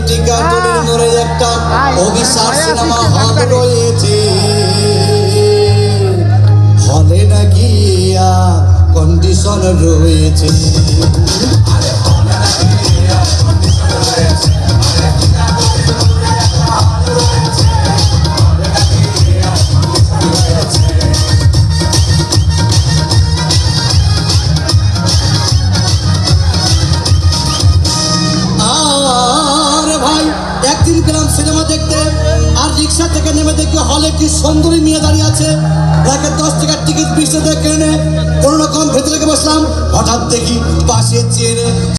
টিকাটনের মোড়ে একটা অভিশাপ সিনেমা হল রয়েছে। হলে নাকি কন্ডিশন রয়েছে। একদিন গেলাম সিনেমা দেখতে, আর রিক্সা থেকে নেমে দেখি হলে একটি সুন্দরী মেয়ে দাঁড়িয়ে আছে। তাকে 10 টাকার টিকিট 20 টাকা কিনে কোনো রকম ভেতরে বসলাম। হঠাৎ দেখি পাশে চেয়ারে